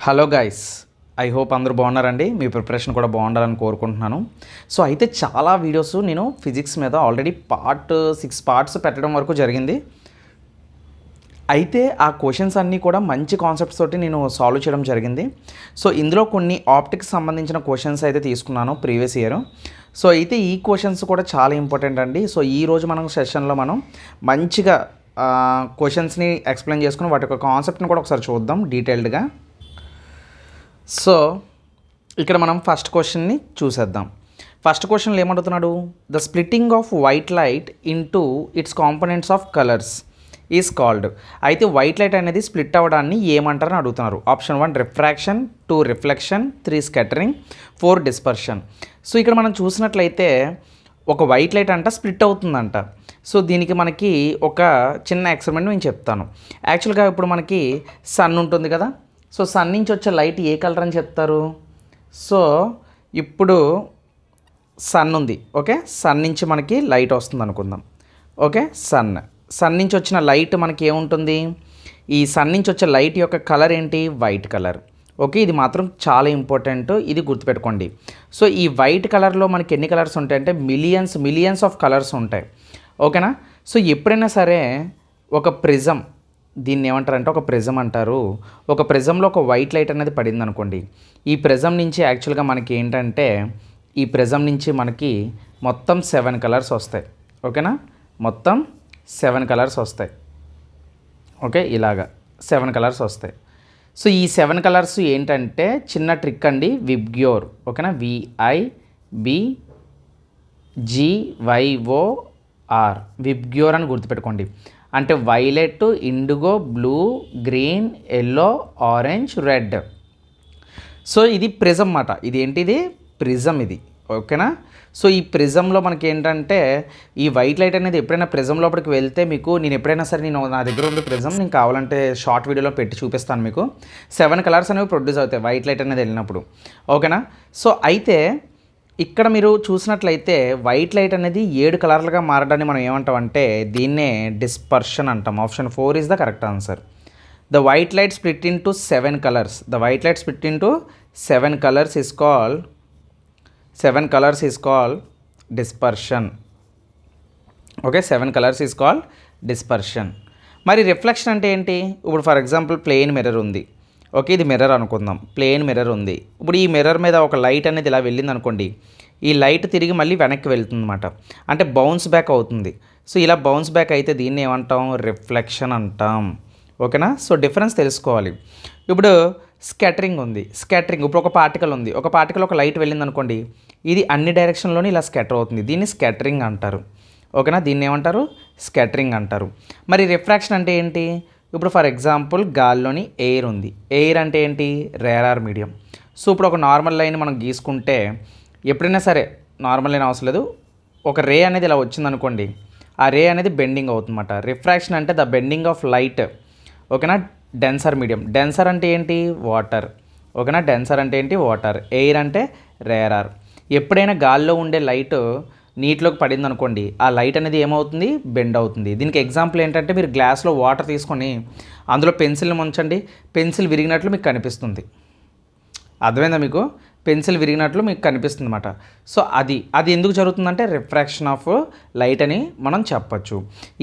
Hello guys, I hope అందరూ బాగున్నారండి. మీ preparation కూడా బాగుండాలని కోరుకుంటున్నాను. సో అయితే చాలా వీడియోస్ నేను ఫిజిక్స్ మీద ఆల్రెడీ 6 పార్ట్స్ పెట్టడం వరకు జరిగింది. అయితే ఆ క్వశ్చన్స్ అన్నీ కూడా మంచి కాన్సెప్ట్స్ తోటి నేను సాల్వ్ చేయడం జరిగింది. సో ఇందులో కొన్ని ఆప్టిక్స్ సంబంధించిన క్వశ్చన్స్ అయితే తీసుకున్నాను ప్రీవియస్ ఇయర్. సో అయితే ఈ క్వశ్చన్స్ కూడా చాలా ఇంపార్టెంట్ అండి. సో ఈరోజు మనం సెషన్లో మనం మంచిగా క్వశ్చన్స్ని ఎక్స్ప్లెయిన్ చేసుకుని వాటి యొక్క కాన్సెప్ట్ని కూడా ఒకసారి చూద్దాం డీటెయిల్డ్గా. సో ఇక్కడ మనం ఫస్ట్ క్వశ్చన్ని చూసేద్దాం. ఫస్ట్ క్వశ్చన్లో ఏమంటున్నాడు? The splitting off white light into its components of colours is called. అయితే వైట్ లైట్ అనేది స్ప్లిట్ అవ్వడాన్ని ఏమంటారని అడుగుతున్నారు. Option 1 refraction, 2 reflection, 3 scattering, 4 dispersion. So ఇక్కడ మనం చూసినట్లయితే ఒక వైట్ లైట్ అంట స్ప్లిట్ అవుతుందంట. సో దీనికి మనకి ఒక చిన్న ఎక్స్పెరిమెంట్ నేను చెప్తాను. యాక్చువల్గా ఇప్పుడు మనకి సన్ ఉంటుంది కదా. సో సన్ నుంచి వచ్చే లైట్ ఏ కలర్ అని చెప్తారు? సో ఇప్పుడు సన్ ఉంది, ఓకే. సన్ నుంచి మనకి లైట్ వస్తుంది అనుకుందాం, ఓకే. సన్ నుంచి వచ్చిన లైట్ మనకి ఏముంటుంది? ఈ సన్ నుంచి వచ్చే లైట్ యొక్క కలర్ ఏంటి? White colour, okay. ఇది మాత్రం చాలా ఇంపార్టెంట్, ఇది గుర్తుపెట్టుకోండి. సో ఈ వైట్ కలర్లో మనకి ఎన్ని కలర్స్ ఉంటాయి అంటే మిలియన్స్ ఆఫ్ కలర్స్ ఉంటాయి, ఓకేనా. సో ఎప్పుడైనా సరే ఒక ప్రిజం, దీన్ని ఏమంటారంటే ఒక ప్రిజం అంటారు. ఒక ప్రిజంలో ఒక వైట్ లైట్ అనేది పడింది అనుకోండి. ఈ ప్రిజం నుంచి యాక్చువల్గా మనకి ఏంటంటే ఈ ప్రిజం నుంచి మనకి మొత్తం 7 కలర్స్ వస్తాయి, ఓకేనా. మొత్తం 7 కలర్స్ వస్తాయి, ఓకే. ఇలాగా 7 కలర్స్ వస్తాయి. సో ఈ 7 కలర్స్ ఏంటంటే చిన్న ట్రిక్ అండి, విబ్గ్యోర్, ఓకేనా. VIBGYOR, విబ్గ్యోర్ అని గుర్తుపెట్టుకోండి. అంటే violet, IndiGo, blue, green, yellow, orange, red. So ఇది ప్రిజం అన్నమాట. ఇది ఏంటిది? ప్రిజం ఇది, ఓకేనా. సో ఈ ప్రిజంలో మనకి ఏంటంటే ఈ వైట్ లైట్ అనేది ఎప్పుడైనా ప్రిజం లోపలికి వెళ్తే మీకు నేను ఎప్పుడైనా సరే నా దగ్గర ఉంది ప్రిజం, నేను కావాలంటే షార్ట్ వీడియోలో పెట్టి చూపిస్తాను మీకు. 7 కలర్స్ అనేవి ప్రొడ్యూస్ అవుతాయి వైట్ లైట్ అనేది వెళ్ళినప్పుడు, ఓకేనా. సో అయితే ఇక్కడ మీరు చూసినట్లయితే వైట్ లైట్ అనేది 7 కలర్లుగా మారడాన్ని మనం ఏమంటామంటే దీన్నే డిస్పర్షన్ అంటాం. Option 4 is the correct answer. The white light split into 7 colours, the white light split into 7 colours is called dispersion, okay. 7 colours is called dispersion. మరి రిఫ్లెక్షన్ అంటే ఏంటి? ఇప్పుడు ఫర్ ఎగ్జాంపుల్ ప్లెయిన్ మిర్రర్ ఉంది, okay. ఇది mirror అనుకుందాం, plain mirror ఉంది. ఇప్పుడు ఈ మిర్రర్ మీద ఒక లైట్ అనేది ఇలా వెళ్ళింది అనుకోండి. ఈ లైట్ తిరిగి మళ్ళీ వెనక్కి వెళ్తుంది అనమాట, అంటే బౌన్స్ బ్యాక్ అవుతుంది. సో ఇలా బౌన్స్ బ్యాక్ అయితే దీన్ని ఏమంటాం? రిఫ్లెక్షన్ అంటాం, ఓకేనా. సో డిఫరెన్స్ తెలుసుకోవాలి. ఇప్పుడు స్కాటరింగ్ ఉంది. ఇప్పుడు ఒక పార్టికల్ ఉంది, ఒక పార్టికల్ ఒక లైట్ వెళ్ళింది అనుకోండి, ఇది అన్ని డైరెక్షన్లోనే ఇలా స్కాటర్ అవుతుంది, దీన్ని స్కాటరింగ్ అంటారు, ఓకేనా. దీన్ని ఏమంటారు? స్కాటరింగ్ అంటారు. మరి రిఫ్రాక్షన్ అంటే ఏంటి? ఇప్పుడు ఫర్ ఎగ్జాంపుల్ గాల్లోని ఎయిర్ ఉంది, ఎయిర్ అంటే ఏంటి? రేరార్ మీడియం. సో ఇప్పుడు ఒక నార్మల్ లైన్ మనం గీసుకుంటే ఎప్పుడైనా సరే నార్మల్ లైన్ అవసరం లేదు, ఒక రే అనేది ఇలా వచ్చిందనుకోండి, ఆ రే అనేది బెండింగ్ అవుతుందన్నమాట. రిఫ్రాక్షన్ అంటే ద బెండింగ్ ఆఫ్ లైట్, ఓకేనా. డెన్సర్ మీడియం, డెన్సర్ అంటే ఏంటి? వాటర్, ఓకేనా. డెన్సర్ అంటే ఏంటి? వాటర్. ఎయిర్ అంటే రేరార్. ఎప్పుడైనా గాల్లో ఉండే లైట్ నీటిలోకి పడింది అనుకోండి, ఆ లైట్ అనేది ఏమవుతుంది? బెండ్ అవుతుంది. దీనికి ఎగ్జాంపుల్ ఏంటంటే మీరు గ్లాస్లో వాటర్ తీసుకొని అందులో పెన్సిల్ని ముంచండి, పెన్సిల్ విరిగినట్లు మీకు కనిపిస్తుంది. అర్థమైందా మీకు? పెన్సిల్ విరిగినట్లు మీకు కనిపిస్తుంది అన్నమాట. సో అది ఎందుకు జరుగుతుందంటే రిఫ్రాక్షన్ ఆఫ్ లైట్ అని మనం చెప్పచ్చు.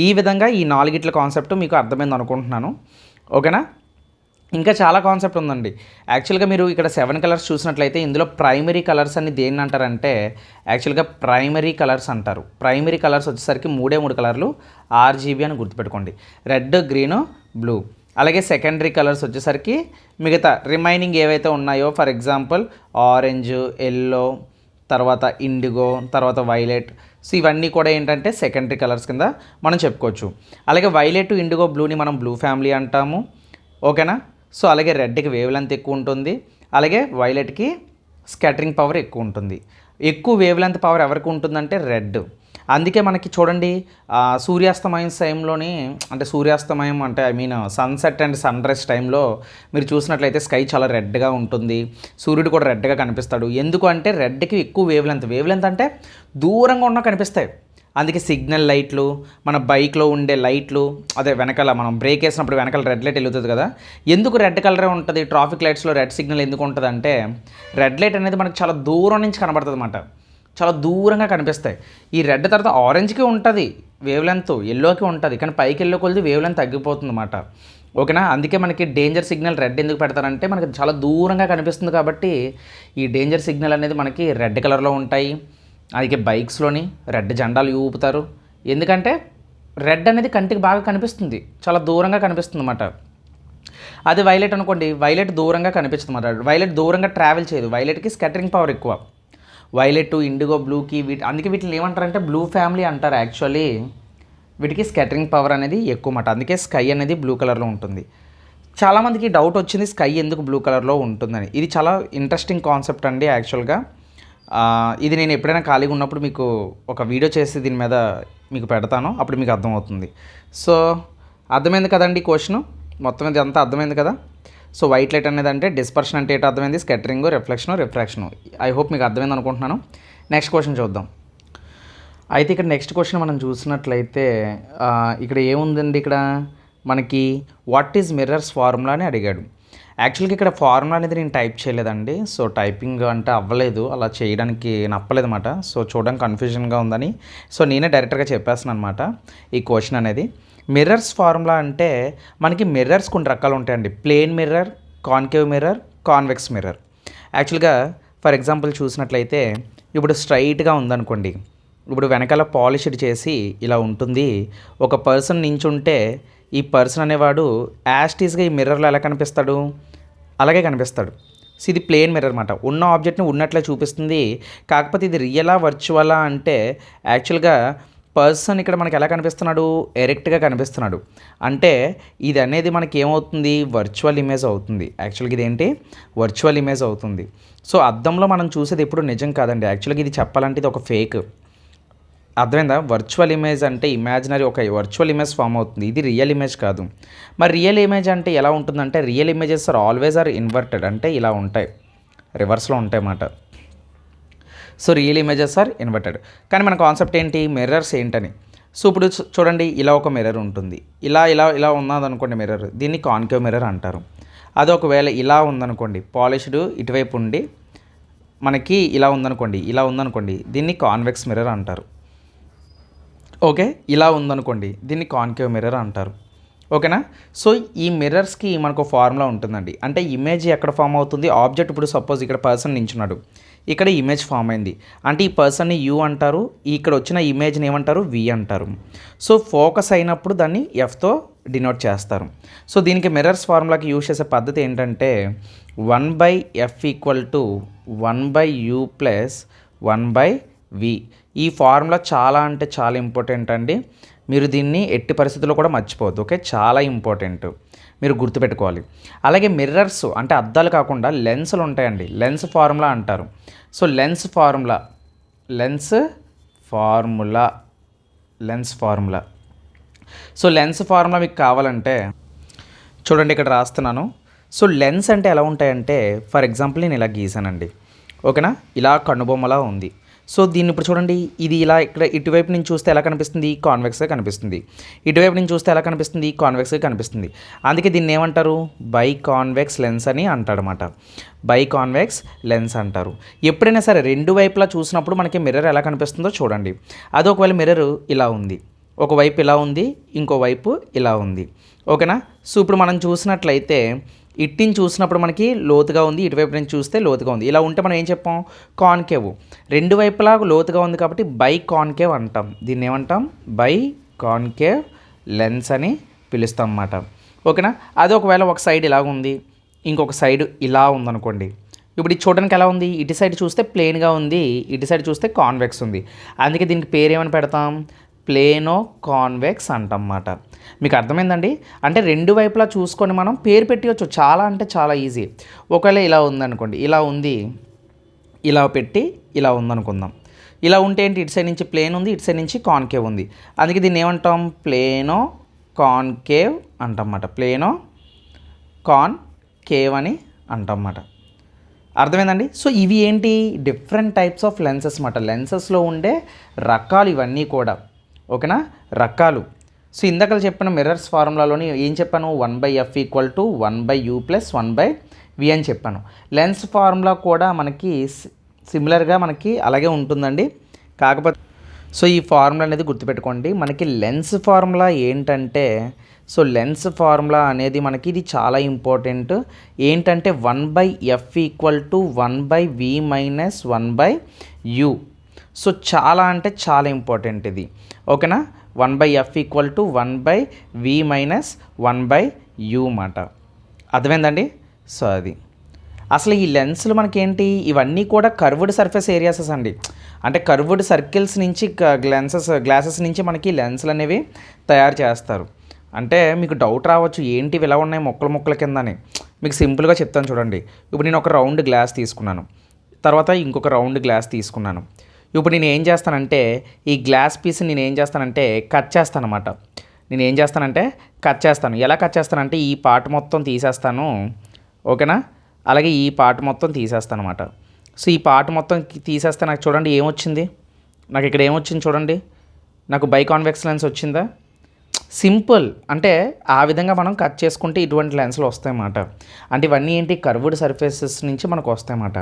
ఈ విధంగా ఈ 4 కాన్సెప్ట్ మీకు అర్థమైంది అనుకుంటున్నాను, ఓకేనా. ఇంకా చాలా కాన్సెప్ట్ ఉందండి. యాక్చువల్గా మీరు ఇక్కడ 7 కలర్స్ చూసినట్లయితే ఇందులో ప్రైమరీ కలర్స్ అని దేన్ని అంటారంటే యాక్చువల్గా ప్రైమరీ కలర్స్ అంటారు. ప్రైమరీ కలర్స్ వచ్చేసరికి 3 కలర్లు, RGB అని గుర్తుపెట్టుకోండి, రెడ్, గ్రీన్, బ్లూ. అలాగే సెకండరీ కలర్స్ వచ్చేసరికి మిగతా రిమైనింగ్ ఏవైతే ఉన్నాయో, ఫర్ ఎగ్జాంపుల్ ఆరెంజ్, ఎల్లో, తర్వాత ఇండిగో, తర్వాత వైలెట్. సో ఇవన్నీ కూడా ఏంటంటే సెకండరీ కలర్స్ కింద మనం చెప్పుకోవచ్చు. అలాగే వైలెట్, ఇండిగో, బ్లూని మనం బ్లూ ఫ్యామిలీ అంటాము, ఓకేనా. సో అలాగే రెడ్కి వేవ్ లెంత్ ఎక్కువ ఉంటుంది, అలాగే వైలెట్కి స్కాటరింగ్ పవర్ ఎక్కువ ఉంటుంది. ఎక్కువ వేవ్ లెంత్ పవర్ ఎవరికి ఉంటుందంటే రెడ్. అందుకే మనకి చూడండి సూర్యాస్తమయం టైంలోని, అంటే సూర్యాస్తమయం అంటే I mean sunset and sunrise టైంలో మీరు చూసినట్లయితే స్కై చాలా రెడ్గా ఉంటుంది, సూర్యుడు కూడా రెడ్గా కనిపిస్తాడు. ఎందుకు అంటే రెడ్కి ఎక్కువ వేవ్ లెంత్ అంటే దూరంగా ఉన్నా కనిపిస్తాయి, అందుకే సిగ్నల్ లైట్లు, మన బైక్లో ఉండే లైట్లు, అదే వెనకాల మనం బ్రేక్ వేసినప్పుడు వెనకాల రెడ్ లైట్ వెలుగుతుంది కదా, ఎందుకు రెడ్ కలరే ఉంటుంది? ట్రాఫిక్ లైట్స్లో రెడ్ సిగ్నల్ ఎందుకు ఉంటుంది అంటే, రెడ్ లైట్ అనేది మనకు చాలా దూరం నుంచి కనబడుతుంది అన్నమాట, చాలా దూరంగా కనిపిస్తాయి. ఈ రెడ్ తర్వాత ఆరెంజ్కి ఉంటుంది వేవ్ లెంత్, ఎల్లోకి ఉంటుంది, కానీ పైకి ఎల్లో కొలిది వేవ్ లెంత్ తగ్గిపోతుంది అన్నమాట. ఓకేనా? అందుకే మనకి డేంజర్ సిగ్నల్ రెడ్ ఎందుకు పెడతారంటే మనకి చాలా దూరంగా కనిపిస్తుంది కాబట్టి ఈ డేంజర్ సిగ్నల్ అనేది మనకి రెడ్ కలర్లో ఉంటాయి. అందుకే బైక్స్లోని రెడ్ జెండాలు ఊపుతారు, ఎందుకంటే రెడ్ అనేది కంటికి బాగా కనిపిస్తుంది, చాలా దూరంగా కనిపిస్తుంది అన్నమాట. అది వైలెట్ అనుకోండి, వైలెట్ దూరంగా కనిపిస్తుంది అన్నమాట, వైలెట్ దూరంగా ట్రావెల్ చేయదు, వైలెట్కి స్కాటరింగ్ పవర్ ఎక్కువ. వైలెట్, ఇండిగో, బ్లూకి అందుకే వీటిని ఏమంటారంటే బ్లూ ఫ్యామిలీ అంటారు యాక్చువల్లీ. వీటికి స్కాటరింగ్ పవర్ అనేది ఎక్కువ అన్నమాట, అందుకే స్కై అనేది బ్లూ కలర్లో ఉంటుంది. చాలామందికి డౌట్ వచ్చింది స్కై ఎందుకు బ్లూ కలర్లో ఉంటుందని. ఇది చాలా ఇంట్రెస్టింగ్ కాన్సెప్ట్ అండి యాక్చువల్గా. ఇది నేను ఎప్పుడైనా ఖాళీగా ఉన్నప్పుడు మీకు ఒక వీడియో చేసి దీని మీద మీకు పెడతాను, అప్పుడు మీకు అర్థమవుతుంది. సో అర్థమైంది కదండి క్వశ్చన్ మొత్తం, ఇది అంతా అర్థమైంది కదా. సో వైట్ లైట్ అనేది అంటే డిస్పర్షన్ అంటే ఏంటో అర్థమైంది, స్కాటరింగ్, రిఫ్రాక్షన్. ఐ హోప్ మీకు అర్థమైంది అనుకుంటున్నాను. నెక్స్ట్ క్వశ్చన్ చూద్దాం. అయితే ఇక్కడ నెక్స్ట్ క్వశ్చన్ మనం చూసినట్లయితే ఇక్కడ ఏముందండి, ఇక్కడ మనకి వాట్ ఈజ్ మిర్రర్స్ ఫార్ములా అని అడిగాడు. యాక్చువల్గా ఇక్కడ ఫార్ములా అనేది నేను టైప్ చేయలేదండి, సో టైపింగ్ అంటే అవ్వలేదు, అలా చేయడానికి నప్పలేదు అనమాట. సో చూడడానికి కన్ఫ్యూజన్గా ఉందని సో నేనే డైరెక్ట్గా చెప్పేస్తాను అనమాట ఈ క్వశ్చన్ అనేది. మిర్రర్స్ ఫార్ములా అంటే మనకి మిర్రర్స్ కొన్ని రకాలు ఉంటాయండి, plane mirror, concave mirror, convex mirror. యాక్చువల్గా ఫర్ ఎగ్జాంపుల్ చూసినట్లయితే ఇప్పుడు స్ట్రైట్గా ఉందనుకోండి, ఇప్పుడు వెనకాల పాలిష్డ్ చేసి ఇలా ఉంటుంది, ఒక పర్సన్ నించుంటే ఈ పర్సన్ అనేవాడు యాస్టీస్గా ఈ మిర్రర్లో ఎలా కనిపిస్తాడు, అలాగే కనిపిస్తాడు. సో ఇది ప్లేన్ మిర్రర్ అనమాట, ఉన్న ఆబ్జెక్ట్ని ఉన్నట్లే చూపిస్తుంది. కాకపోతే ఇది రియలా వర్చువలా అంటే యాక్చువల్గా పర్సన్ ఇక్కడ మనకి ఎలా కనిపిస్తున్నాడు, ఎరెక్ట్గా కనిపిస్తున్నాడు. అంటే ఇది అనేది మనకి ఏమవుతుంది, వర్చువల్ ఇమేజ్ అవుతుంది. యాక్చువల్గా ఇదేంటి, వర్చువల్ ఇమేజ్ అవుతుంది. సో అద్దంలో మనం చూసేది ఎప్పుడు నిజం కాదండి, యాక్చువల్గా ఇది చెప్పాలంటే ఇది ఒక ఫేక్. అర్థమైందా? వర్చువల్ ఇమేజ్ అంటే ఇమాజినరీ ఒక వర్చువల్ ఇమేజ్ ఫామ్ అవుతుంది, ఇది రియల్ ఇమేజ్ కాదు. మరి రియల్ ఇమేజ్ అంటే ఎలా ఉంటుందంటే, real images always are inverted, అంటే ఇలా ఉంటాయి, రివర్స్లో ఉంటాయి అన్నమాట. So real images are inverted. కానీ మన కాన్సెప్ట్ ఏంటి, మిర్రర్స్ ఏంటని. సో ఇప్పుడు చూడండి, ఇలా ఒక మిర్రర్ ఉంటుంది, ఇలా ఇలా ఇలా ఉన్నదనుకోండి మిర్రర్, దీన్ని కాన్కేవ్ మిర్రర్ అంటారు. అది ఒకవేళ ఇలా ఉందనుకోండి, పాలిష్డ్ ఇటువైపు ఉండి మనకి ఇలా ఉందనుకోండి, దీన్ని కాన్వెక్స్ మిర్రర్ అంటారు. ఓకే, ఇలా ఉందనుకోండి, దీన్ని కాన్కేవ్ మిర్రర్ అంటారు. ఓకేనా? సో ఈ మిర్రర్స్కి మనకు ఫార్ములా ఉంటుందండి. అంటే ఇమేజ్ ఎక్కడ ఫామ్ అవుతుంది, ఆబ్జెక్ట్ ఇప్పుడు సపోజ్ ఇక్కడ పర్సన్ నించున్నాడు, ఇక్కడ ఇమేజ్ ఫామ్ అయింది అంటే ఈ పర్సన్ని యూ అంటారు, ఇక్కడ వచ్చిన ఇమేజ్ని ఏమంటారు, వి అంటారు. సో ఫోకస్ అయినప్పుడు దాన్ని ఎఫ్తో డినోట్ చేస్తారు. సో దీనికి మిర్రర్స్ ఫార్ములాకి యూజ్ చేసే పద్ధతి ఏంటంటే 1/f = 1/u + 1/v. ఈ ఫార్ములా చాలా అంటే చాలా ఇంపార్టెంట్ అండి, మీరు దీన్ని ఎట్టి పరిస్థితుల్లో కూడా మర్చిపోవద్దు. ఓకే, చాలా ఇంపార్టెంట్, మీరు గుర్తుపెట్టుకోవాలి. అలాగే మిర్రర్స్ అంటే అద్దాలు కాకుండా లెన్సులు ఉంటాయండి, లెన్స్ ఫార్ములా అంటారు. సో లెన్స్ ఫార్ములా మీకు కావాలంటే చూడండి, ఇక్కడ రాస్తున్నాను. సో లెన్స్ అంటే ఎలా ఉంటాయంటే, ఫర్ ఎగ్జాంపుల్ నేను ఇలా గీసానండి, ఓకేనా, ఇలా కన్నుబొమ్మలా ఉంది. సో దీన్ని ఇప్పుడు చూడండి, ఇది ఇలా ఇక్కడ ఇటువైపు నుంచి చూస్తే ఎలా కనిపిస్తుంది, కాన్వెక్స్గా కనిపిస్తుంది, ఇటువైపు నుంచి చూస్తే ఎలా కనిపిస్తుంది, కాన్వెక్స్గా కనిపిస్తుంది. అందుకే దీన్ని ఏమంటారు, బై కాన్వెక్స్ లెన్స్ అని అంటారన్నమాట, బై కాన్వెక్స్ లెన్స్ అంటారు. ఎప్పుడైనా సరే రెండు వైపులా చూసినప్పుడు మనకి మిర్రర్ ఎలా కనిపిస్తుందో చూడండి. అది ఒకవేళ మిర్రర్ ఇలా ఉంది, ఒకవైపు ఇలా ఉంది, ఇంకోవైపు ఇలా ఉంది. ఓకేనా? సో ఇప్పుడు మనం చూసినట్లయితే ఇట్టిని చూసినప్పుడు మనకి లోతుగా ఉంది, ఇటువైపు నుంచి చూస్తే లోతుగా ఉంది. ఇలా ఉంటే మనం ఏం చెప్పాం, కాన్కేవ్. రెండు వైపులా లోతుగా ఉంది కాబట్టి బై కాన్కేవ్ అంటాం. దీన్ని ఏమంటాం, బై కాన్కేవ్ లెన్స్ అని పిలుస్తాం అన్నమాట. ఓకేనా? అది ఒకవేళ ఒక సైడ్ ఇలా ఉంది, ఇంకొక సైడ్ ఇలా ఉందనుకోండి, ఇప్పుడు ఇది చూడడానికి ఎలా ఉంది, ఇటు సైడ్ చూస్తే ప్లేన్గా ఉంది, ఇటు సైడ్ చూస్తే కాన్వెక్స్ ఉంది. అందుకే దీనికి పేరు ఏమని పెడతాం, ప్లేనో కాన్వెక్స్ అంటాం అన్నమాట. మీకు అర్థమైందండి? అంటే రెండు వైపులా చూసుకొని మనం పేరు పెట్టవచ్చు, చాలా అంటే చాలా ఈజీ. ఒకవేళ ఇలా ఉందనుకోండి, ఇలా ఉంది, ఇలా పెట్టి ఇలా ఉందనుకుందాం. ఇలా ఉంటే ఏంటి, ఇటు సైడ్ నుంచి ప్లేన్ ఉంది, ఇటు సైడ్ నుంచి కాన్కేవ్ ఉంది. అందుకే దీన్ని ఏమంటాం, ప్లేనో కాన్కేవ్ అంటాం అన్నమాట, ప్లేనో కాన్కేవ్ అని అంటాం అన్నమాట. అర్థమైందండి. సో ఇవి ఏంటి, డిఫరెంట్ టైప్స్ ఆఫ్ లెన్సెస్ అన్నమాట. లెన్సెస్లో ఉండే రకాలు ఇవన్నీ కూడా, ఓకేనా, రకాలు. సో ఇందాక చెప్పిన మిర్రర్స్ ఫార్ములాలోని ఏం చెప్పాను, 1/f = 1/u + 1/v అని చెప్పాను. లెన్స్ ఫార్ములా కూడా మనకి సిమిలర్గా మనకి అలాగే ఉంటుందండి. కాకపోతే సో ఈ ఫార్ములా అనేది గుర్తుపెట్టుకోండి. మనకి లెన్స్ ఫార్ములా ఏంటంటే, సో లెన్స్ ఫార్ములా అనేది మనకి ఇది చాలా ఇంపార్టెంట్. ఏంటంటే 1/f = 1/v - 1/u. సో చాలా అంటే చాలా ఇంపార్టెంట్ ఇది, ఓకేనా. 1/f = 1/v - 1/u మాట. అర్థమైందండి. సో అది అసలు ఈ లెన్స్లు మనకేంటి, ఇవన్నీ కూడా కర్వ్డ్ సర్ఫేస్ ఏరియాసెస్ అండి. అంటే కర్వ్డ్ సర్కిల్స్ నుంచి గ్లాసెస్ నుంచి మనకి లెన్స్లు అనేవి తయారు చేస్తారు. అంటే మీకు డౌట్ రావచ్చు, ఏంటి ఇలా ఉన్నాయి మొక్కల కిందని. మీకు సింపుల్గా చెప్తాను చూడండి. ఇప్పుడు నేను ఒక రౌండ్ గ్లాస్ తీసుకున్నాను, తర్వాత ఇంకొక రౌండ్ గ్లాస్ తీసుకున్నాను. ఇప్పుడు నేను ఏం చేస్తానంటే ఈ గ్లాస్ పీస్ని నేను ఏం చేస్తానంటే కట్ చేస్తాను అనమాట. ఎలా కట్ చేస్తానంటే ఈ పార్ట్ మొత్తం తీసేస్తాను, ఓకేనా. అలాగే ఈ పార్ట్ మొత్తం తీసేస్తాను అనమాట. సో ఈ పార్ట్ మొత్తం తీసేస్తే నాకు చూడండి ఏమొచ్చింది, నాకు ఇక్కడ ఏమొచ్చింది చూడండి, నాకు బైకాన్వెక్స్ లెన్స్ వచ్చిందా. సింపుల్. అంటే ఆ విధంగా మనం కట్ చేసుకుంటే ఇటువంటి లెన్స్లు వస్తాయన్నమాట. అంటే ఇవన్నీ ఏంటి, కర్వ్డ్ సర్ఫేసెస్ నుంచి మనకు వస్తాయన్నమాట,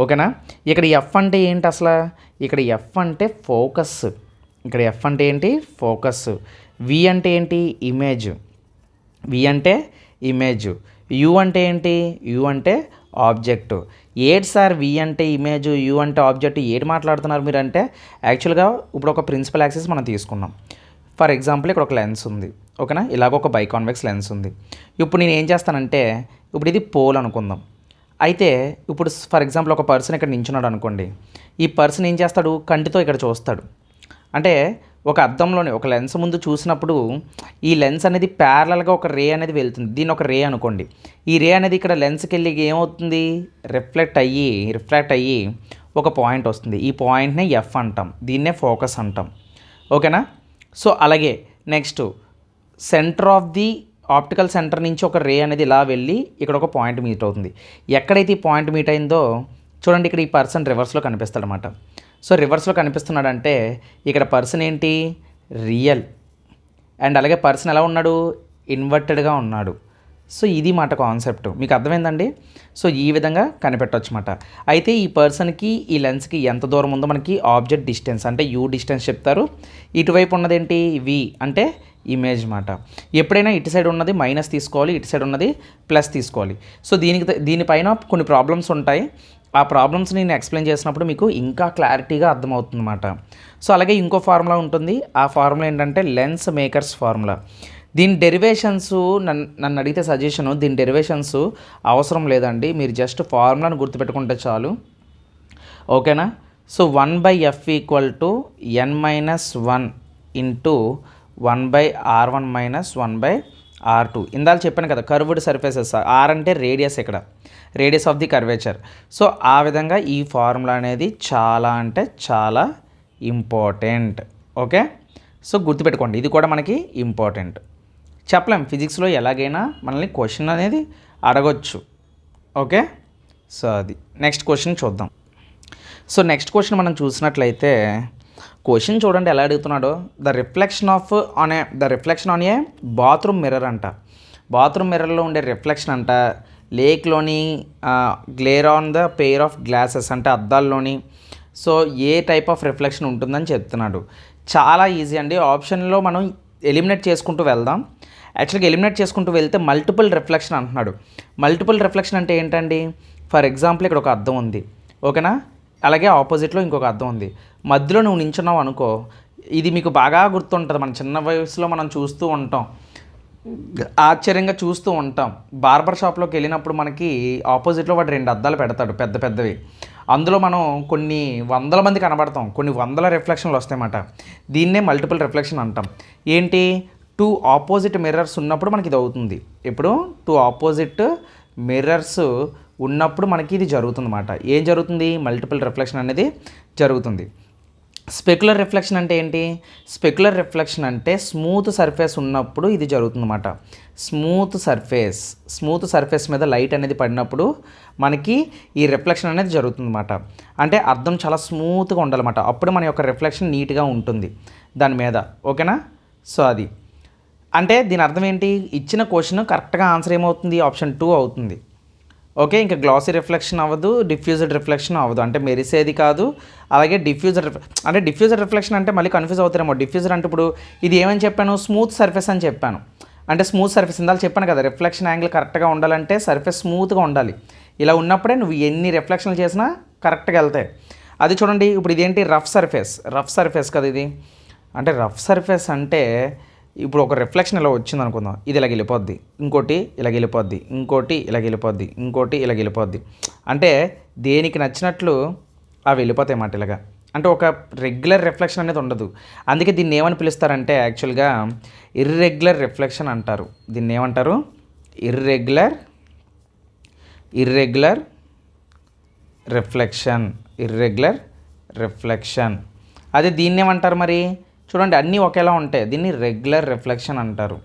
ఓకేనా. ఇక్కడ ఎఫ్ అంటే ఏంటి అసలు, ఇక్కడ ఎఫ్ అంటే ఫోకస్. వి అంటే ఏంటి, ఇమేజ్. యు అంటే ఏంటి, యు అంటే ఆబ్జెక్ట్. ఏడు సార్ వి అంటే ఇమేజ్, యు అంటే ఆబ్జెక్ట్, ఏడు మాట్లాడుతున్నారు మీరు అంటే, యాక్చువల్గా ఇప్పుడు ఒక ప్రిన్సిపల్ యాక్సిస్ మనం తీసుకున్నాం. ఫర్ ఎగ్జాంపుల్ ఇక్కడ ఒక లెన్స్ ఉంది, ఓకేనా, ఇలాగ ఒక బైకాన్వెక్స్ లెన్స్ ఉంది. ఇప్పుడు నేను ఏం చేస్తానంటే, ఇప్పుడు ఇది పోల్ అనుకుందాం. అయితే ఇప్పుడు ఫర్ ఎగ్జాంపుల్ ఒక పర్సన్ ఇక్కడ నించున్నాడు అనుకోండి. ఈ పర్సన్ ఏం చేస్తాడు, కంటితో ఇక్కడ చూస్తాడు. అంటే ఒక అద్దంలోనే ఒక లెన్స్ ముందు చూసినప్పుడు ఈ లెన్స్ అనేది ప్యారలల్గా ఒక రే అనేది వెళ్తుంది. దీన్ని ఒక రే అనుకోండి. ఈ రే అనేది ఇక్కడ లెన్స్కి వెళ్ళి ఏమవుతుంది, రిఫ్లెక్ట్ అయ్యి ఒక పాయింట్ వస్తుంది. ఈ పాయింట్నే ఎఫ్ అంటాం, దీన్నే ఫోకస్ అంటాం, ఓకేనా. సో అలాగే next centre of the optical centre నుంచి ఒక రే అనేది ఇలా వెళ్ళి ఇక్కడ ఒక పాయింట్ మీట్ అవుతుంది. ఎక్కడైతే ఈ పాయింట్ మీట్ అయిందో చూడండి, ఇక్కడ ఈ పర్సన్ రివర్స్లో కనిపిస్తాడనమాట. సో రివర్స్లో కనిపిస్తున్నాడంటే ఇక్కడ పర్సన్ ఏంటి, రియల్. అండ్ అలాగే పర్సన్ ఎలా ఉన్నాడు, ఇన్వర్టెడ్గా ఉన్నాడు. సో ఇది మాట కాన్సెప్ట్, మీకు అర్థమైందండి. సో ఈ విధంగా కనిపెట్టవచ్చు అన్నమాట. అయితే ఈ పర్సన్కి ఈ లెన్స్కి ఎంత దూరం ఉందో మనకి ఆబ్జెక్ట్ డిస్టెన్స్ అంటే యూ డిస్టెన్స్ చెప్తారు. ఇటువైపు ఉన్నదేంటి, వి అంటే ఇమేజ్ మాట. ఎప్పుడైనా ఇటు సైడ్ ఉన్నది మైనస్ తీసుకోవాలి, ఇటు సైడ్ ఉన్నది ప్లస్ తీసుకోవాలి. సో దీనిపైన కొన్ని ప్రాబ్లమ్స్ ఉంటాయి. ఆ ప్రాబ్లమ్స్ నేను ఎక్స్ప్లెయిన్ చేసినప్పుడు మీకు ఇంకా క్లారిటీగా అర్థమవుతుంది అన్నమాట. సో అలాగే ఇంకో ఫార్ములా ఉంటుంది. ఆ ఫార్ములా ఏంటంటే లెన్స్ మేకర్స్ ఫార్ములా. దీని డెరివేషన్స్ నన్ను అడిగితే సజెషను, దీని డెరివేషన్స్ అవసరం లేదండి, మీరు జస్ట్ ఫార్ములాను గుర్తుపెట్టుకుంటే చాలు, ఓకేనా. So 1/f = n - 1 × 1/r1 - 1/r2. ఇందాక చెప్పాను కదా, కర్వ్డ్ సర్ఫేసెస్. ఆర్ అంటే రేడియస్, ఇక్కడ radius of the curvature. So ఆ విధంగా ఈ ఫార్ములా అనేది చాలా అంటే చాలా ఇంపార్టెంట్, ఓకే. సో గుర్తుపెట్టుకోండి, ఇది కూడా మనకి ఇంపార్టెంట్. చెప్పలేం, ఫిజిక్స్లో ఎలాగైనా మనల్ని క్వశ్చన్ అనేది అడగొచ్చు, ఓకే. సో అది నెక్స్ట్ క్వశ్చన్ చూద్దాం. సో నెక్స్ట్ క్వశ్చన్ మనం చూసినట్లయితే క్వశ్చన్ చూడండి ఎలా అడుగుతున్నాడో. The reflection on a bathroom mirror అంట. బాత్రూమ్ మిర్రర్లో ఉండే రిఫ్లెక్షన్ అంట లేక్లోని glare on the pair of glasses అంటే అద్దాల్లోని. So a type of reflection ఉంటుందని చెప్తున్నాడు. చాలా ఈజీ అండి. ఆప్షన్లో మనం ఎలిమినేట్ చేసుకుంటూ వెళ్దాం. యాక్చువల్గా ఎలిమినేట్ చేసుకుంటూ వెళ్తే మల్టిపుల్ రిఫ్లెక్షన్ అంటున్నాడు. మల్టిపుల్ రిఫ్లెక్షన్ అంటే ఏంటండి, ఫర్ ఎగ్జాంపుల్ ఇక్కడ ఒక అద్దం ఉంది, ఓకేనా. అలాగే ఆపోజిట్లో ఇంకొక అద్దం ఉంది. మధ్యలో నువ్వు నించున్నావు అనుకో, ఇది మీకు బాగా గుర్తుంటుంది. మన చిన్న వయసులో మనం చూస్తూ ఉంటాం, ఆశ్చర్యంగా చూస్తూ ఉంటాం. బార్బర్ షాప్లోకి వెళ్ళినప్పుడు మనకి ఆపోజిట్లో వాడు 2 అద్దాలు పెడతాడు పెద్ద పెద్దవి. అందులో మనం కొన్ని వందల మంది కనబడతాం, కొన్ని వందల రిఫ్లెక్షన్లు వస్తాయన్నమాట. దీన్నే మల్టిపుల్ రిఫ్లెక్షన్ అంటాం. ఏంటి, 2 ఆపోజిట్ మిర్రర్స్ ఉన్నప్పుడు మనకి ఇది అవుతుంది. ఇప్పుడు 2 ఆపోజిట్ మిర్రర్స్ ఉన్నప్పుడు మనకి ఇది జరుగుతుంది అన్నమాట. ఏం జరుగుతుంది, మల్టిపుల్ రిఫ్లెక్షన్ అనేది జరుగుతుంది. స్పెక్యులర్ రిఫ్లెక్షన్ అంటే ఏంటి? స్పెక్యులర్ రిఫ్లెక్షన్ అంటే స్మూత్ సర్ఫేస్ ఉన్నప్పుడు ఇది జరుగుతుందన్నమాట. స్మూత్ సర్ఫేస్ మీద లైట్ అనేది పడినప్పుడు మనకి ఈ రిఫ్లెక్షన్ అనేది జరుగుతుందన్నమాట. అంటే అర్థం చాలా స్మూత్గా ఉండాలన్నమాట. అప్పుడు మన యొక్క రిఫ్లెక్షన్ నీట్గా ఉంటుంది దాని మీద. ఓకేనా? సో అది అంటే దీని అర్థం ఏంటి? ఇచ్చిన క్వశ్చన్ కరెక్ట్గా ఆన్సర్ ఏమవుతుంది? ఆప్షన్ 2 అవుతుంది. ఓకే, ఇంకా గ్లాసీ రిఫ్లెక్షన్ అవ్వదు, డిఫ్యూజ్డ్ రిఫ్లెక్షన్ అవ్వదు. అంటే మెరిసేది కాదు. అలాగే డిఫ్యూజ్డ్ రిఫ్లెక్షన్ అంటే మళ్ళీ కన్ఫ్యూజ్ అవుతారేమో. డిఫ్యూజర్ అంటే ఇప్పుడు ఇది ఏమని చెప్పాను? స్మూత్ సర్ఫేస్ అని చెప్పాను. అంటే స్మూత్ సర్ఫేస్ ఇందాక చెప్పాను కదా, రిఫ్లెక్షన్ యాంగిల్ కరెక్ట్గా ఉండాలంటే సర్ఫేస్ స్మూత్గా ఉండాలి. ఇలా ఉన్నప్పుడే నువ్వు ఎన్ని రిఫ్లెక్షన్లు చేసినా కరెక్ట్గా వెళ్తాయి. అది చూడండి, ఇప్పుడు ఇదేంటి? రఫ్ సర్ఫేస్ కదా ఇది. అంటే రఫ్ సర్ఫేస్ అంటే ఇప్పుడు ఒక రిఫ్లెక్షన్ ఇలా వచ్చింది అనుకుందాం, ఇది ఇలా వెళ్ళిపోద్ది, ఇంకోటి ఇలా వెళ్ళిపోద్ది, ఇంకోటి ఇలా వెళ్ళిపోద్ది, ఇంకోటి ఇలా వెళ్ళిపోద్ది. అంటే దేనికి నచ్చినట్లు అవి వెళ్ళిపోతాయి అన్నమాట ఇలాగా. అంటే ఒక రెగ్యులర్ రిఫ్లెక్షన్ అనేది ఉండదు. అందుకే దీన్ని ఏమని పిలుస్తారంటే యాక్చువల్గా ఇర్రెగ్యులర్ రిఫ్లెక్షన్ అంటారు. దీన్ని ఏమంటారు? Irregular reflection. అదే దీన్ని ఏమంటారు మరి? చూడండి, అన్నీ ఒకేలా ఉంటాయి. దీన్ని రెగ్యులర్ రిఫ్లెక్షన్ అంటారు.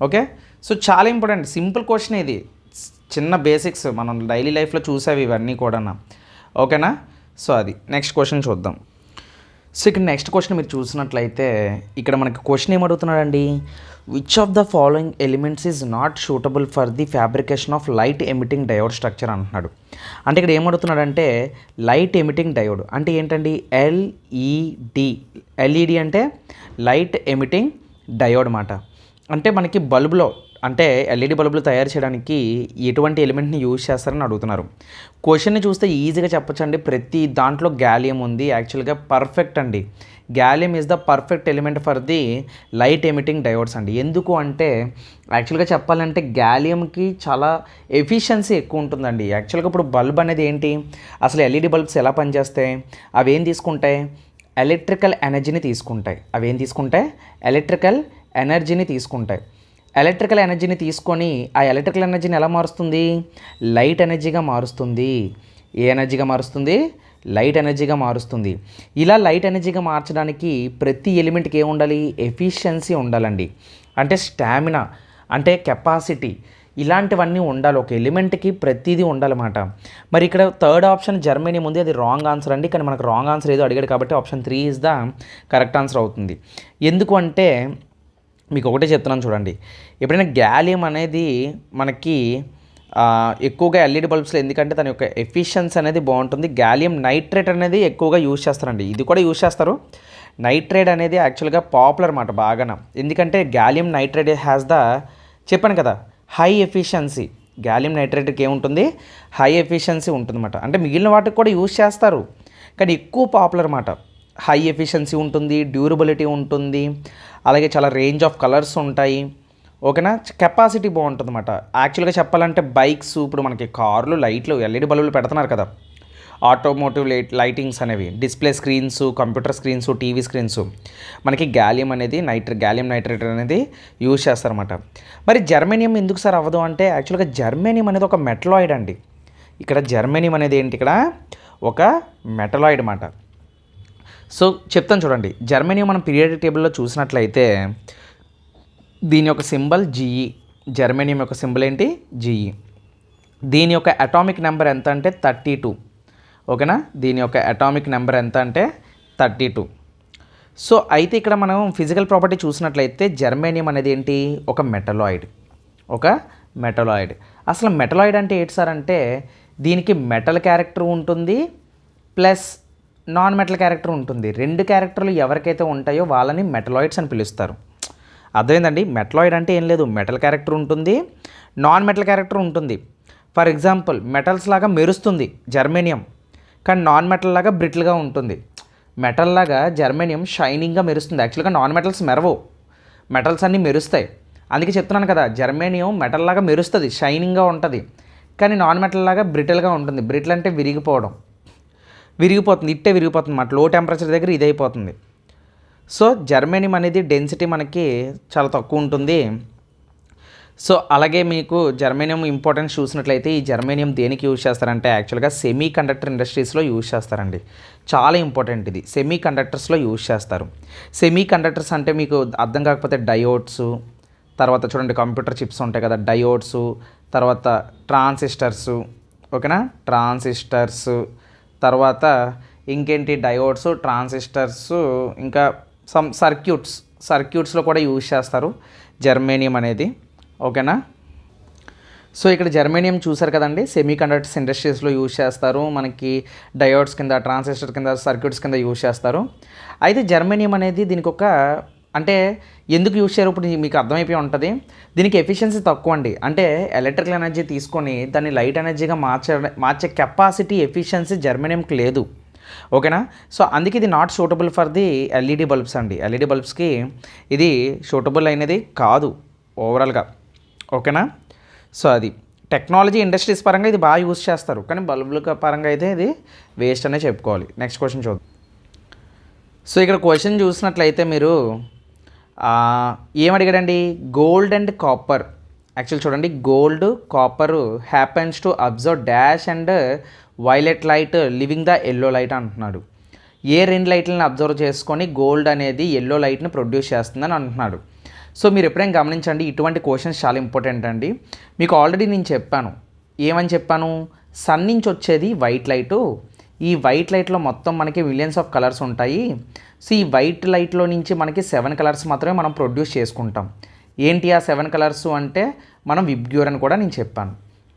ఓకే, సో చాలా ఇంపార్టెంట్. సింపుల్ క్వశ్చన్ ఇది, చిన్న బేసిక్స్ మనం డైలీ లైఫ్లో చూసేవి ఇవన్నీ కూడా. ఓకేనా? సో అది నెక్స్ట్ క్వశ్చన్ చూద్దాం. సో ఇక్కడ నెక్స్ట్ క్వశ్చన్ మీరు చూసినట్లయితే ఇక్కడ మనకి క్వశ్చన్ ఏమడుగుతున్నాడండి? Which of the following elements is not suitable for the fabrication of light emitting diode structure అంటున్నాడు. అంటే ఇక్కడ ఏమడుగుతున్నాడంటే లైట్ ఎమిటింగ్ డయోడ్ అంటే ఏంటండి? ఎల్ఈడి అంటే లైట్ ఎమిటింగ్ డయోడ్ మాట. అంటే మనకి బల్బులో అంటే ఎల్ఈడి బల్బులు తయారు చేయడానికి ఎటువంటి ఎలిమెంట్ని యూజ్ చేస్తారని అడుగుతున్నారు. క్వశ్చన్ని చూస్తే ఈజీగా చెప్పొచ్చండి. ప్రతి దాంట్లో గ్యాలియం ఉంది. యాక్చువల్గా పర్ఫెక్ట్ అండి. Gallium is the perfect element for the light emitting diodes అండి. ఎందుకు అంటే యాక్చువల్గా చెప్పాలంటే గ్యాలియంకి చాలా ఎఫిషియన్సీ ఎక్కువ ఉంటుందండి. యాక్చువల్గా ఇప్పుడు బల్బ్ అనేది ఏంటి? అసలు ఎల్ఈడి బల్బ్స్ ఎలా పనిచేస్తాయి? అవి ఏం తీసుకుంటాయి? ఎలక్ట్రికల్ ఎనర్జీని తీసుకుంటాయి. ఎలక్ట్రికల్ ఎనర్జీని తీసుకొని ఆ ఎలక్ట్రికల్ ఎనర్జీని ఎలా మారుస్తుంది? లైట్ ఎనర్జీగా మారుస్తుంది. ఏ ఎనర్జీగా మారుస్తుంది? లైట్ ఎనర్జీగా మారుస్తుంది. ఇలా లైట్ ఎనర్జీగా మార్చడానికి ప్రతి ఎలిమెంట్కి ఏమి ఉండాలి? ఎఫిషియన్సీ ఉండాలండి. అంటే స్టామినా, అంటే కెపాసిటీ, ఇలాంటివన్నీ ఉండాలి. ఒక ఎలిమెంట్కి ప్రతిదీ ఉండాలన్నమాట. మరి ఇక్కడ థర్డ్ ఆప్షన్ జర్మేనియం ఉంది, అది రాంగ్ ఆన్సర్ అండి. కానీ మనకు రాంగ్ ఆన్సర్ ఏదో అడిగాడు కాబట్టి option 3 is the correct answer అవుతుంది. ఎందుకు అంటే మీకు ఒకటే చెప్తున్నాను చూడండి, ఎప్పుడైనా గ్యాలియం అనేది మనకి ఎక్కువగా ఎల్ఈడి బల్బ్స్లో, ఎందుకంటే దాని యొక్క ఎఫిషియన్సీ అనేది బాగుంటుంది. గ్యాలియం నైట్రేట్ అనేది ఎక్కువగా యూజ్ చేస్తారండి. ఇది కూడా యూజ్ చేస్తారు. నైట్రేట్ అనేది యాక్చువల్గా పాపులర్ అన్నమాట బాగా. ఎందుకంటే గ్యాలియం నైట్రేట్ హ్యాస్ ద, చెప్పాను కదా, హై ఎఫిషియన్సీ. గ్యాలియం నైట్రేట్కి ఏముంటుంది? హై ఎఫిషియన్సీ ఉంటుందన్నమాట. అంటే మిగిలిన వాటికి కూడా యూజ్ చేస్తారు కానీ ఎక్కువ పాపులర్ అన్నమాట. హై ఎఫిషియన్సీ ఉంటుంది, డ్యూరబిలిటీ ఉంటుంది, అలాగే చాలా రేంజ్ ఆఫ్ కలర్స్ ఉంటాయి. ఓకేనా? కెపాసిటీ బాగుంటుంది అన్నమాట. యాక్చువల్గా చెప్పాలంటే బైక్స్, ఇప్పుడు మనకి కార్లు లైట్లు ఎల్ఈడి బల్బులు పెడుతున్నారు కదా, ఆటోమోటివ్ లైటింగ్స్ అనేవి, display screens, computer screens, TV screens, మనకి గ్యాలియం నైట్రేట్ అనేది యూజ్ చేస్తారన్నమాట. మరి జర్మేనియం ఎందుకు సార్ అవ్వదు అంటే యాక్చువల్గా జర్మేనియం అనేది ఒక మెటలాయిడ్ అండి. ఇక్కడ జర్మేనియం అనేది ఏంటి? ఇక్కడ ఒక మెటలాయిడ్ అన్నమాట. సో చెప్తాను చూడండి, జర్మేనియం మనం పీరియాడిక్ టేబుల్లో చూసినట్లయితే దీని యొక్క సింబల్ జీఈ. జర్మేనియం యొక్క సింబల్ ఏంటి? జీఈ. దీని యొక్క అటామిక్ నెంబర్ ఎంత అంటే 32. ఓకేనా? దీని యొక్క అటామిక్ నెంబర్ ఎంత అంటే 32. సో అయితే ఇక్కడ మనం ఫిజికల్ ప్రాపర్టీ చూసినట్లయితే జర్మేనియం అనేది ఏంటి? ఒక మెటలాయిడ్. అసలు మెటలాయిడ్ అంటే ఏంటి సార్ అంటే దీనికి మెటల్ క్యారెక్టర్ ఉంటుంది ప్లస్ నాన్ మెటల్ క్యారెక్టర్ ఉంటుంది. 2 క్యారెక్టర్లు ఎవరికైతే ఉంటాయో వాళ్ళని మెటలాయిడ్స్ అని పిలుస్తారు. అర్థమైందండి? మెటలాయిడ్ అంటే ఏం లేదు, మెటల్ క్యారెక్టర్ ఉంటుంది, నాన్ మెటల్ క్యారెక్టర్ ఉంటుంది. ఫర్ ఎగ్జాంపుల్ మెటల్స్ లాగా మెరుస్తుంది జర్మేనియం, కానీ నాన్ మెటల్ లాగా బ్రిటిల్గా ఉంటుంది. మెటల్ లాగా జర్మేనియం షైనింగ్గా మెరుస్తుంది. యాక్చువల్గా నాన్ మెటల్స్ మెరవవు, మెటల్స్ అన్నీ మెరుస్తాయి. అందుకే చెప్తున్నాను కదా, జర్మేనియం మెటల్ లాగా మెరుస్తుంది, షైనింగ్గా ఉంటుంది, కానీ నాన్ మెటల్ లాగా బ్రిటిల్గా ఉంటుంది. బ్రిటిల్ అంటే విరిగిపోతుంది, ఇట్టే విరిగిపోతుంది అన్నమాట. లో టెంపరేచర్ దగ్గర ఇది అయిపోతుంది. సో జర్మేనియం అనేది డెన్సిటీ మనకి చాలా తక్కువ ఉంటుంది. సో అలాగే మీకు జర్మేనియం ఇంపార్టెన్స్ చూసినట్లయితే ఈ జర్మేనియం దేనికి యూజ్ చేస్తారంటే యాక్చువల్గా సెమీ కండక్టర్ ఇండస్ట్రీస్లో యూజ్ చేస్తారండి. చాలా ఇంపార్టెంట్ ఇది, సెమీ కండక్టర్స్లో యూజ్ చేస్తారు. సెమీ కండక్టర్స్ అంటే మీకు అర్థం కాకపోతే డయోడ్స్, తర్వాత చూడండి కంప్యూటర్ చిప్స్ ఉంటాయి కదా, డయోడ్స్, తర్వాత ట్రాన్సిస్టర్స్, ఓకేనా, ట్రాన్సిస్టర్స్, తర్వాత ఇంకేంటి డయోడ్స్, ట్రాన్సిస్టర్స్, ఇంకా సమ్ సర్క్యూట్స్లో కూడా యూజ్ చేస్తారు జర్మేనియం అనేది, ఓకేనా. సో ఇక్కడ జర్మేనియం చూసారు కదండి, సెమీ కండక్టర్స్ ఇండస్ట్రీస్లో యూజ్ చేస్తారు. మనకి డయోడ్స్ కింద, ట్రాన్సిస్టర్ కింద, సర్క్యూట్స్ కింద యూజ్ చేస్తారు. అయితే జర్మేనియం అనేది దీనికి ఒక అంటే ఎందుకు యూజ్ చేయరు ఇప్పుడు మీకు అర్థమైపోయి ఉంటుంది. దీనికి ఎఫిషియన్సీ తక్కువ అండి. అంటే ఎలక్ట్రికల్ ఎనర్జీ తీసుకొని దాన్ని లైట్ ఎనర్జీగా మార్చే కెపాసిటీ, ఎఫిషియన్సీ జర్మేనియంకి లేదు, ఓకేనా. సో అందుకే ఇది not suitable for the LED bulbs అండి. ఎల్ఈడి బల్బ్స్కి ఇది సూటబుల్ అయినది కాదు ఓవరాల్గా, ఓకేనా. సో అది టెక్నాలజీ ఇండస్ట్రీస్ పరంగా ఇది బాగా యూజ్ చేస్తారు, కానీ బల్బుల పరంగా అయితే ఇది వేస్ట్ అనే చెప్పుకోవాలి. నెక్స్ట్ క్వశ్చన్ చూద్దాం. సో ఇక్కడ క్వశ్చన్ చూసినట్లయితే మీరు ఏమడిగాడండి, గోల్డ్ అండ్ కాపర్. యాక్చువల్ చూడండి, gold copper happens to observe dash and violet light living the yellow light అంటున్నాడు. ఏ రెండు లైట్లను అబ్జర్వ్ చేసుకొని గోల్డ్ అనేది ఎల్లో లైట్ని ప్రొడ్యూస్ చేస్తుందని అంటున్నాడు. సో మీరు ఎప్పుడైనా గమనించండి, ఇటువంటి క్వశ్చన్స్ చాలా ఇంపార్టెంట్ అండి. మీకు ఆల్రెడీ నేను చెప్పాను, ఏమని చెప్పాను, సన్ నుంచి వచ్చేది వైట్ లైటు. ఈ వైట్ లైట్లో మొత్తం మనకి మిలియన్స్ ఆఫ్ కలర్స్ ఉంటాయి. సో ఈ వైట్ లైట్లో నుంచి మనకి 7 కలర్స్ మాత్రమే మనం ప్రొడ్యూస్ చేసుకుంటాం. ఏంటి ఆ 7 కలర్స్ అంటే మనం విబ్గ్యూర్ అని కూడా నేను చెప్పాను,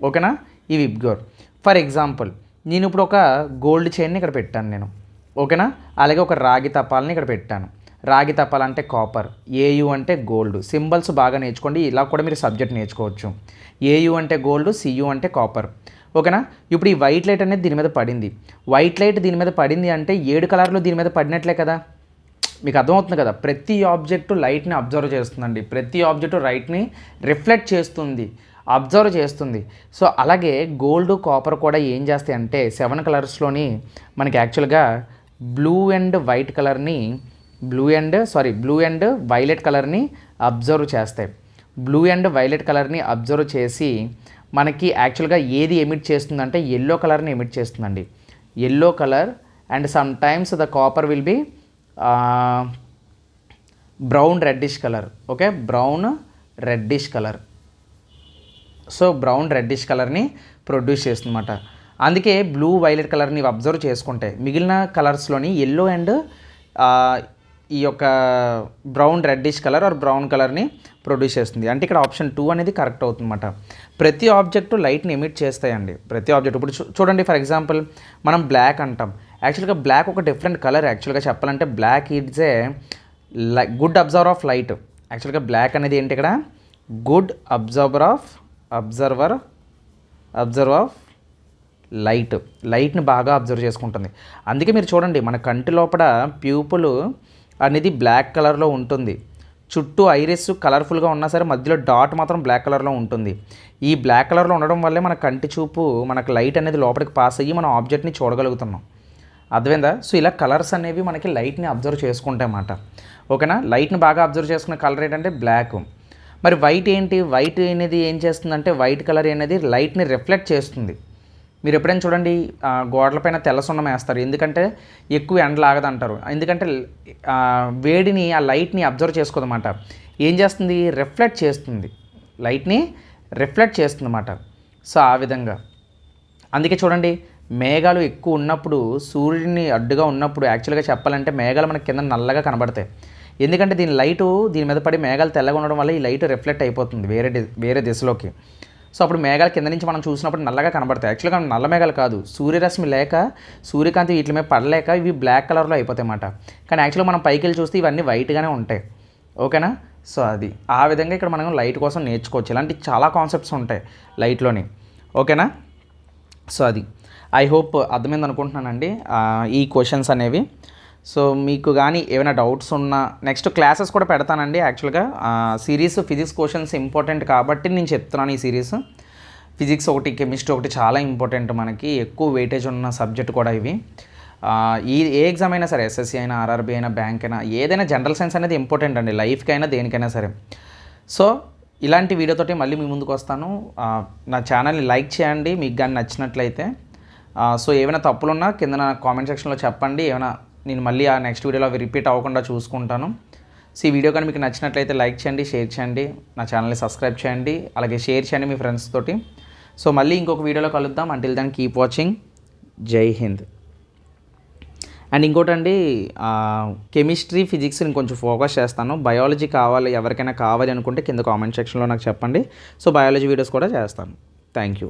ఓకేనా. ఈ విబ్గ్యూర్ ఫర్ ఎగ్జాంపుల్ నేను ఇప్పుడు ఒక గోల్డ్ చైన్ని ఇక్కడ పెట్టాను నేను, ఓకేనా. అలాగే ఒక రాగి తపాలని ఇక్కడ పెట్టాను. రాగి తపాలు అంటే కాపర్, ఏయు అంటే గోల్డ్. సింబల్స్ బాగా నేర్చుకోండి, ఇలా కూడా మీరు సబ్జెక్ట్ నేర్చుకోవచ్చు. ఏయు అంటే గోల్డ్, సియు అంటే కాపర్, ఓకేనా. ఇప్పుడు ఈ వైట్ లైట్ అనేది దీని మీద పడింది. వైట్ లైట్ దీని మీద పడింది అంటే 7 కలర్లు దీని మీద పడినట్లే కదా. మీకు అర్థమవుతుంది కదా, ప్రతి ఆబ్జెక్టు లైట్ని అబ్జర్వ్ చేస్తుందండి, ప్రతి ఆబ్జెక్టు లైట్ని రిఫ్లెక్ట్ చేస్తుంది, అబ్జర్వ్ చేస్తుంది. సో అలాగే గోల్డ్, కాపర్ కూడా ఏం చేస్తాయి అంటే 7 కలర్స్లోని మనకి యాక్చువల్గా బ్లూ అండ్ వైలెట్ కలర్ని అబ్జర్వ్ చేస్తాయి. బ్లూ అండ్ వైలెట్ కలర్ని అబ్జర్వ్ చేసి మనకి యాక్చువల్గా ఏది ఎమిట్ చేస్తుందంటే ఎల్లో కలర్ని ఎమిట్ చేస్తుందండి. Yellow colour and some times the copper will be brown reddish colour, okay, brown reddish colour. So brown reddish కలర్ని ప్రొడ్యూస్ చేస్తుందన్నమాట. అందుకే బ్లూ వైలెట్ కలర్ని అబ్జర్వ్ చేసుకుంటే మిగిలిన కలర్స్లోని ఎల్లో అండ్ ఈ యొక్క brown reddish colour or brown కలర్ని ప్రొడ్యూస్ చేస్తుంది. అంటే ఇక్కడ ఆప్షన్ 2 అనేది కరెక్ట్ అవుతుందన్నమాట. ప్రతి ఆబ్జెక్టు లైట్ని ఎమిట్ చేస్తాయండి, ప్రతి ఆబ్జెక్ట్. ఇప్పుడు చూడండి ఫర్ ఎగ్జాంపుల్ మనం బ్లాక్ అంటాం. యాక్చువల్గా బ్లాక్ ఒక డిఫరెంట్ కలర్. యాక్చువల్గా చెప్పాలంటే black is a good observer of light. యాక్చువల్గా బ్లాక్ అనేది ఏంటి ఇక్కడ, గుడ్ అబ్జర్వర్ ఆఫ్ లైట్ని బాగా అబ్జర్వ్ చేసుకుంటుంది. అందుకే మీరు చూడండి మన కంటి లోపల ప్యూపుల్ అనేది బ్లాక్ కలర్లో ఉంటుంది. చుట్టూ ఐరిస్ కలర్ఫుల్గా ఉన్నా సరే మధ్యలో డాట్ మాత్రం బ్లాక్ కలర్లో ఉంటుంది. ఈ బ్లాక్ కలర్లో ఉండడం వల్లే మన కంటి చూపు, మనకు లైట్ అనేది లోపలికి పాస్ అయ్యి మనం ఆబ్జెక్ట్ని చూడగలుగుతున్నాం. అర్థమైందా. సో ఇలా కలర్స్ అనేవి మనకి లైట్ని అబ్జర్వ్ చేసుకుంటాయి అన్నమాట, ఓకేనా. లైట్ని బాగా అబ్జర్వ్ చేసుకునే కలర్ ఏంటంటే బ్లాక్. మరి వైట్ ఏంటి, వైట్ అనేది ఏం చేస్తుందంటే వైట్ కలర్ అనేది లైట్ని రిఫ్లెక్ట్ చేస్తుంది. మీరు ఎప్పుడైనా చూడండి గోడలపైన తెల్ల సున్నం వేస్తారు, ఎందుకంటే ఎక్కువ ఎండ లాగదంటారు. ఎందుకంటే వేడిని ఆ లైట్ని అబ్జర్వ్ చేసుకోదన్నమాట. ఏం చేస్తుంది, రిఫ్లెక్ట్ చేస్తుంది, లైట్ని రిఫ్లెక్ట్ చేస్తుంది అన్నమాట. సో ఆ విధంగా అందుకే చూడండి మేఘాలు ఎక్కువ ఉన్నప్పుడు, సూర్యుడిని అడ్డుగా ఉన్నప్పుడు యాక్చువల్గా చెప్పాలంటే మేఘాలు మనకి కింద నల్లగా కనబడతాయి. ఎందుకంటే దీని మీద పడి మేఘాలు తెల్లగా ఉండడం వల్ల ఈ లైట్ రిఫ్లెక్ట్ అయిపోతుంది వేరే దిశలోకి. సో అప్పుడు మేఘాల కింద నుంచి మనం చూసినప్పుడు నల్లగా కనబడతాయి. యాక్చువల్గా నల్ల మేఘాలు కాదు, సూర్యరశ్మి లేక సూర్యకాంతి వీటి మీద పడలేక ఇవి బ్లాక్ కలర్లో అయిపోతాయి అన్నమాట. కానీ యాక్చువల్గా మనం పైకి వెళ్ళి చూస్తే ఇవన్నీ వైట్గానే ఉంటాయి, ఓకేనా. సో అది ఆ విధంగా ఇక్కడ మనం లైట్ కోసం నేర్చుకోవచ్చు. ఇలాంటి చాలా కాన్సెప్ట్స్ ఉంటాయి లైట్లోని, ఓకేనా. సో అది ఐ హోప్ అర్థమైంది అనుకుంటున్నానండి ఈ క్వశ్చన్స్ అనేవి. సో మీకు కానీ ఏమైనా డౌట్స్ ఉన్నా నెక్స్ట్ క్లాసెస్ కూడా పెడతానండి. యాక్చువల్గా సిరీస్ ఫిజిక్స్ క్వశ్చన్స్ ఇంపార్టెంట్ కాబట్టి నేను చెప్తున్నాను. ఈ సిరీస్ ఫిజిక్స్ ఒకటి, కెమిస్ట్రీ ఒకటి చాలా ఇంపార్టెంట్, మనకి ఎక్కువ వెయిటేజ్ ఉన్న సబ్జెక్ట్ కూడా ఇవి. ఏ ఎగ్జామ్ అయినా సరే, ఎస్ఎస్సి అయినా, ఆర్ఆర్బీ అయినా, బ్యాంక్ అయినా, ఏదైనా జనరల్ సైన్స్ అనేది ఇంపార్టెంట్ అండి లైఫ్కి అయినా దేనికైనా సరే. సో ఇలాంటి వీడియోతోటి మళ్ళీ మీ ముందుకు వస్తాను. నా ఛానల్ని లైక్ చేయండి మీకు కానీ నచ్చినట్లయితే. సో ఏమైనా తప్పులున్నా కింద నా కామెంట్ సెక్షన్లో చెప్పండి. ఏమైనా నేను మళ్ళీ ఆ నెక్స్ట్ వీడియోలో అవి రిపీట్ అవ్వకుండా చూసుకుంటాను. సో ఈ వీడియో కానీ మీకు నచ్చినట్లయితే లైక్ చేయండి, షేర్ చేయండి, నా ఛానల్ని సబ్స్క్రైబ్ చేయండి, అలాగే షేర్ చేయండి మీ ఫ్రెండ్స్ తోటి. సో మళ్ళీ ఇంకొక వీడియోలో కలుద్దాం. Until then keep watching. జై హింద్. అండ్ ఇంకోటండి, కెమిస్ట్రీ ఫిజిక్స్ నేను కొంచెం ఫోకస్ చేస్తాను. బయాలజీ కావాలి ఎవరికైనా కావాలి అనుకుంటే కింద కామెంట్ సెక్షన్లో నాకు చెప్పండి. సో బయాలజీ వీడియోస్ కూడా చేస్తాను. Thank you.